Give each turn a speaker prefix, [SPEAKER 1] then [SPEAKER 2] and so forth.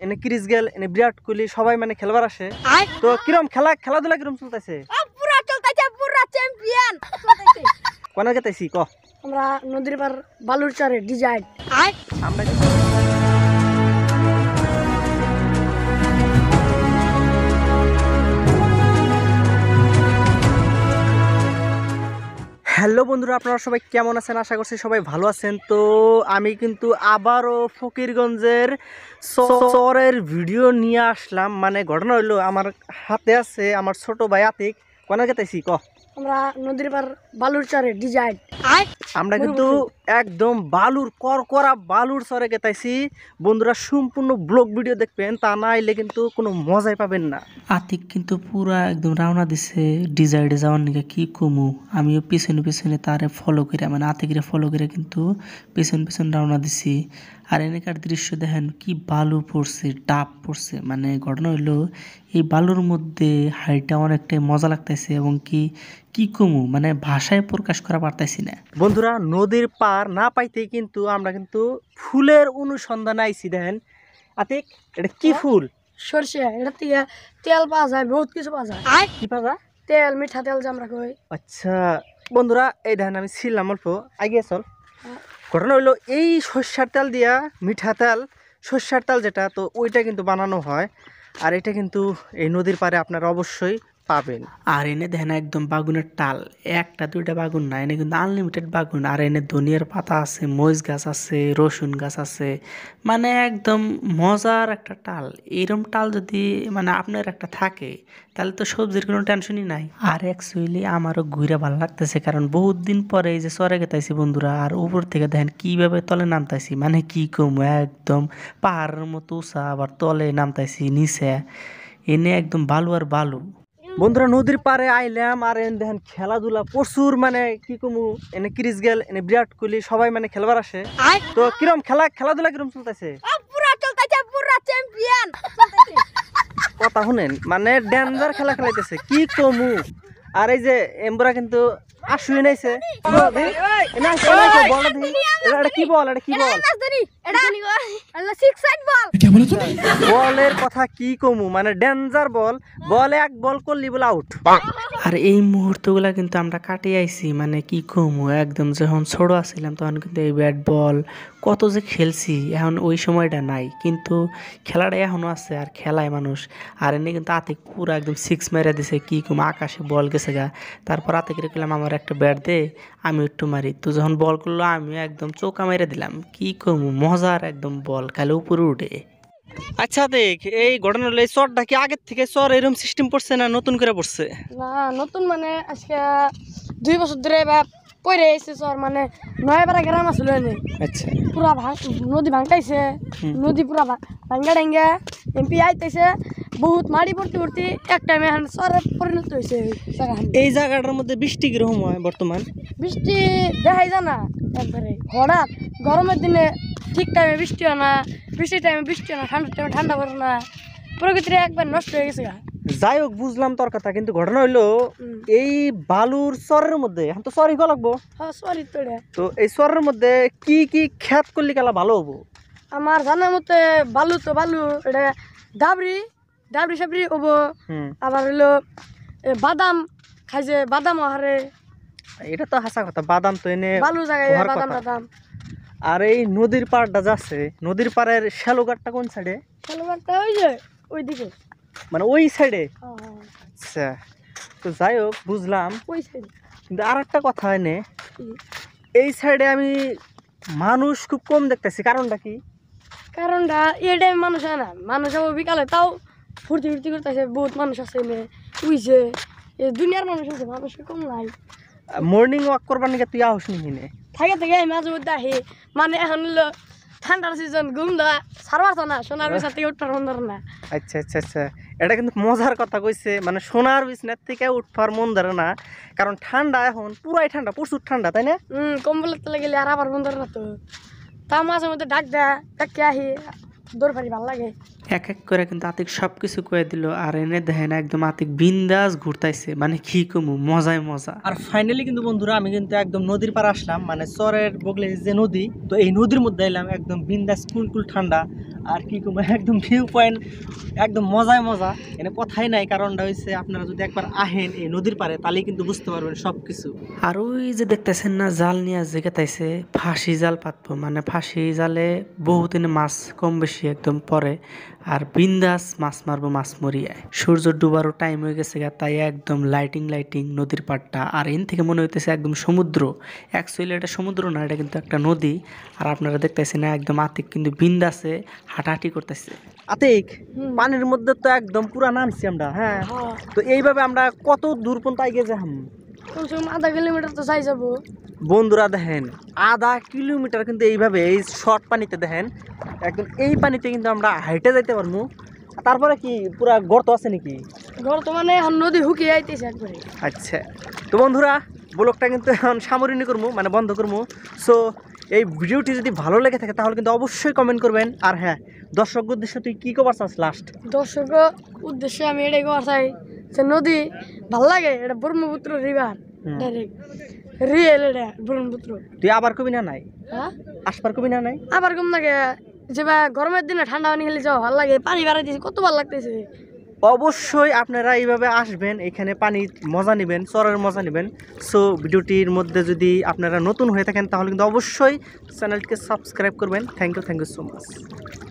[SPEAKER 1] এনে Chris Gayle এনে বিরাট কোহলি সবাই মানে খেলবার আসে। তো কিরম খেলাধুলা কিরম চলতেছে?
[SPEAKER 2] পুরা চলতেছে, পুরা চ্যাম্পিয়ন চলতেছে।
[SPEAKER 1] কোন গেতাইছি ক
[SPEAKER 2] আমরা নদীর পার বালুর চরে ডিজাইন
[SPEAKER 1] আমরা হ্যালো বন্ধুরা, আপনারা সবাই কেমন আছেন? আশা করছি সবাই ভালো আছেন। তো আমি কিন্তু আবারও ফকিরগঞ্জের চরের ভিডিও নিয়ে আসলাম। মানে ঘটনা হইলো, আমার হাতে আছে আমার ছোট ভাই আতিক। কোনা গেতাইছি ক
[SPEAKER 2] আমরা নদীর পার বালুর চরে ডিজাইন
[SPEAKER 1] আমরা কিন্তু একদম বালুর করকরা বালুর চরে গেতাইছি। বন্ধুরা সম্পূর্ণ ব্লগ ভিডিও দেখবেন, তা না আইলে কিন্তু কোনো মজাই পাবেন না।
[SPEAKER 3] আতিক কিন্তু পুরা একদম রওনা দিছে ডিজাইডে যাওয়ার নিকে। কি কমু, আমিও পিছনে পিছনে তারে ফলো করে, মানে আতিকরে ফলো করে কিন্তু পিছন পিছন রওনা দিছি। আর এনেকার দৃশ্য দেখেন, কি বালু পড়ছে, ডাব পড়ছে। মানে ঘটনা হইলো, এই বালুর মধ্যে হাইটা অনেকটাই মজা লাগতেছে এবং কি কমু, মানে ভাষায় প্রকাশ করা পারতেছি না।
[SPEAKER 1] বন্ধুরা নদীর পার না পাইতেই কিন্তু আমরা কিন্তু ফুলের অনুসন্ধানে আইছি। দেখেন আতিক, এটা কি ফুল?
[SPEAKER 2] সরষে। এটা থেকে তেল পাওয়া যায়, বহুত কিছু পাওয়া যায়।
[SPEAKER 1] কি পাতা?
[SPEAKER 2] তেল, মিঠা তেল যে আমরা কই।
[SPEAKER 1] আচ্ছা বন্ধুরা, এই দেখেন আমি ছিলাম অল্প আগে। চল, ঘটনা হইলো এই সর্ষার তেল দিয়া মিঠা তেল, সর্ষার তেল যেটা, তো ওইটা কিন্তু বানানো হয়। আর এটা কিন্তু এই নদীর পাড়ে আপনারা অবশ্যই পাবেন।
[SPEAKER 3] আর এনে দেখেন একদম বাগুনের টাল, একটা দুইটা বাগুন না, এনে কিন্তু আনলিমিটেড বাগুন। আর এনে ধনিয়ার পাতা আছে, মরিচ গাছ আছে, রসুন গাছ আছে, মানে একদম মজার একটা টাল। এরম টাল যদি মানে আপনার একটা থাকে, তাহলে তো সবজির কোনো টেনশনই নাই। আর অ্যাকচুয়ালি আমারও ঘুরে ভালো লাগতেছে, কারণ বহুত দিন পরে এই যে চরে গেতাইছি বন্ধুরা। আর উপর থেকে দেখেন কিভাবে তলে নামতাইছি, মানে কি কম, একদম পাহাড়ের মতো উঁচা, আবার তলে নামতাইছি নিচে, এনে একদম বালু আর বালু।
[SPEAKER 1] বন্ধুরা নদীর পাড়ে আইলাম, আর এনে দেখেন খেলাধুলা প্রচুর, মানে কি কমু, এনে ক্রিস গেল এনে বিরাট কোহলি সবাই মানে খেলবার আসে। তো কিরম খেলাধুলা কিরম চলতেছে?
[SPEAKER 2] পুরা চলতেছে, পুরা চ্যাম্পিয়ন চলতেছে।
[SPEAKER 1] কথা শুনেন, মানে ডেঞ্জার খেলা খেলাইতেছে কি কমু। আর এই যে এমবরা কিন্তু আসুই নাইছে। এটা কি বল? এটা কি বল? বলের কথা কি কমু, মানে ডেঞ্জার বল। বল এক বল করলি বলে আউট।
[SPEAKER 3] আর এই মুহূর্তগুলা কিন্তু আমরা কাটিয়ে আইছি, মানে কি কমু, একদম যখন ছোট আছিলাম তখন কিন্তু এই ব্যাট বল কত যে খেলছি, এখন ওই সময়টা নাই, কিন্তু খেলাটা এখনো আছে আর খেলায় মানুষ। আর এনে কিন্তু আতিক পুরো একদম সিক্স মেরে দিছে, কি কম, আকাশে বল গেছে গা। তারপর আতিক রেখলাম আমার একটা ব্যাট দে, আমি একটু মারি। তো যখন বল করলো আমি একদম চৌকা মেরে দিলাম, কি কমু, মজার একদম বল খালি উপরে উঠে।
[SPEAKER 1] আচ্ছা দেখ, এই ঘটনা হলো, এই চরটা কি আগের থেকে চর এরকম সিস্টেম পড়ছে না নতুন করে পড়ছে?
[SPEAKER 2] না, নতুন মানে আজকে 2 বছর ধরে পরে এসে চর, মানে নয়বারা গ্রাম আসল।
[SPEAKER 1] আচ্ছা,
[SPEAKER 2] পুরা নদী ভাঙতাইছে, নদী পুরা ভাঙ্গা ডাঙ্গা এমপি আইতেছে, বহুত মাড়ি পড়তে পড়তে এক টাইমে চরে পরিণত হয়েছে।
[SPEAKER 1] এই জায়গাটার মধ্যে বৃষ্টি কিরকম হয় বর্তমান?
[SPEAKER 2] বৃষ্টি দেখাই যায় না, একবারে হঠাৎ গরমের দিনে ঠিক টাইমে বৃষ্টি হয় না, বৃষ্টির টাইমে বৃষ্টি হয় না, ঠান্ডার টাইমে ঠান্ডা পড়ে না, প্রকৃতির একবার নষ্ট হয়ে গেছে।
[SPEAKER 1] যাই হোক, বুঝলাম তোর কথা, কিন্তু ঘটনা হইলো এই বালুর চরের মধ্যে এখন তো চরই লাগবো।
[SPEAKER 2] হ্যাঁ, সরি তোরে।
[SPEAKER 1] তো এই চরের মধ্যে কি কি খেত করলে গেলা ভালো হবো?
[SPEAKER 2] আমার জানার মতে বালু তো বালু, এটা ডাবরি ডাবরি সাবরি হবো। আবার হইলো বাদাম খাইছে, বাদাম হারে।
[SPEAKER 1] এটা তো হাসা কথা, বাদাম তো এনে
[SPEAKER 2] বালু জায়গায় বাদাম বাদাম।
[SPEAKER 1] আর এই নদীর পাড়টা যাচ্ছে, নদীর পাড়ের শ্যালোঘাটটা কোন সাইডে?
[SPEAKER 2] শ্যালোঘাটটা ওই যে ওইদিকে,
[SPEAKER 1] মানে ওই সাইডে।
[SPEAKER 2] হ্যাঁ হ্যাঁ,
[SPEAKER 1] আচ্ছা, তো যাই হোক বুঝলাম।
[SPEAKER 2] ওই সাইডে।
[SPEAKER 1] কিন্তু আর একটা কথা এনে, এই সাইডে আমি মানুষ খুব কম দেখতেছি, কারণটা কি?
[SPEAKER 2] কারণটা এই টাইমে মানুষ হয় না, মানুষ যাবো বিকালে, তাও ফুর্তি ফুর্তি করতেছে, বহুত মানুষ আছে এনে উইছে, দুনিয়ার মানুষ আছে, মানুষ কম নাই।
[SPEAKER 1] মর্নিং ওয়াক করবার নাকি তুই আহস নি কিনে?
[SPEAKER 2] থাকে থেকে এই মাঝে মধ্যে আহি, মানে এখন হলো ঠান্ডার সিজন, ঘুম দেওয়া সারবার তো না, সোনার বিছার থেকে উঠবার মন ধরে না।
[SPEAKER 1] আচ্ছা আচ্ছা আচ্ছা, এটা কিন্তু মজার কথা কইছে, মানে সোনার বিছনার থেকে উঠবার মন ধরে না, কারণ ঠান্ডা এখন পুরাই ঠান্ডা, প্রচুর ঠান্ডা, তাই না?
[SPEAKER 2] কম্বলের তলে গেলে আর আবার মন ধরে না। তো তা মাঝে মধ্যে ডাক দেয়, ডাকে আহি, দৌড় পারি, ভালো লাগে।
[SPEAKER 3] এক এক করে কিন্তু আতিক সব কিছু কয়ে দিল। আর এনে দেখেন একদম আতিক বিন্দাস ঘুরতাইছে, মানে কি কমু, মজায় মজা।
[SPEAKER 1] আর ফাইনালি কিন্তু বন্ধুরা আমি কিন্তু একদম নদীর পাড়ে আসলাম, মানে চরের বগলে যে নদী, তো এই নদীর মধ্যে এলাম, একদম বিন্দাস কুলকুল ঠান্ডা। আর কি কম একদম ভিউ পয়েন্ট একদম মজায় মজা, এনে কথাই নাই। কারণটা হচ্ছে আপনারা যদি একবার আহেন এই নদীর পাড়ে তাহলেই কিন্তু বুঝতে পারবেন সব কিছু।
[SPEAKER 3] আর ওই যে দেখতেছেন না জাল নিয়ে জেগেতাইছে, ফাঁসি জাল পাতবো, মানে ফাঁসি জালে বহুদিনে মাছ কম বেশি একদম পরে, আর বিন্দাস মাছ মারবো, মাছ মরিয়ায়। সূর্য ডুবারও টাইম হয়ে গেছে গা, তাই একদম লাইটিং লাইটিং নদীর পাড়টা। আর এন থেকে মনে হইতেছে একদম সমুদ্র। অ্যাকচুয়ালি এটা সমুদ্র না, এটা কিন্তু একটা নদী। আর আপনারা দেখতেছেন না একদম আতিক কিন্তু বিন্দাসে হাঁটাহাঁটি করতেছে।
[SPEAKER 1] আতিক, পানির মধ্যে তো একদম পুরা নামছি আমরা। হ্যাঁ,
[SPEAKER 2] হ্যাঁ
[SPEAKER 1] তো এইভাবে আমরা কত দূর পর্যন্ত আগে যাম?
[SPEAKER 2] কমসে কম আধা কিলোমিটার তো চাই যাবো।
[SPEAKER 1] বন্ধুরা দেখেন, আধা কিলোমিটার কিন্তু এইভাবে এই শর্ট পানিতে দেখেন একদম এই পানিতে কিন্তু আমরা হাইটে যাইতে পারবো। তারপরে কি পুরা গর্ত আছে নাকি?
[SPEAKER 2] ঘর তো মানে এখন নদী হুকিয়ে আইতেছে একবারে।
[SPEAKER 1] আচ্ছা, তো বন্ধুরা ব্লগটা কিন্তু এখন সামরিনী করবো, মানে বন্ধ করবো। সো এই ভিডিওটি যদি ভালো লেগে থাকে তাহলে কিন্তু অবশ্যই কমেন্ট করবেন। আর হ্যাঁ, দর্শক উদ্দেশ্যে তুই কি কবার চাস লাস্ট?
[SPEAKER 2] দর্শক উদ্দেশ্যে আমি এটাই কথা চাই যে নদী ভাল লাগে, এটা ব্রহ্মপুত্র রিভার, ডাইরেক্ট রিয়েল এটা ব্রহ্মপুত্র।
[SPEAKER 1] তুই আবার কবি না নাই?
[SPEAKER 2] হ্যাঁ
[SPEAKER 1] আসবার কবি না নাই?
[SPEAKER 2] আবার কম লাগে যে বা গরমের দিনে ঠান্ডা পানি খেলে যাওয়া ভালো লাগে, পানি বাড়াইতেছে কত ভালো লাগতেছে।
[SPEAKER 1] অবশ্যই আপনারা এইভাবে আসবেন, এখানে পানির মজা নেবেন, চরের মজা নেবেন। সো ভিডিওটির মধ্যে যদি আপনারা নতুন হয়ে থাকেন তাহলে কিন্তু অবশ্যই চ্যানেলটিকে সাবস্ক্রাইব করবেন। Thank you so much.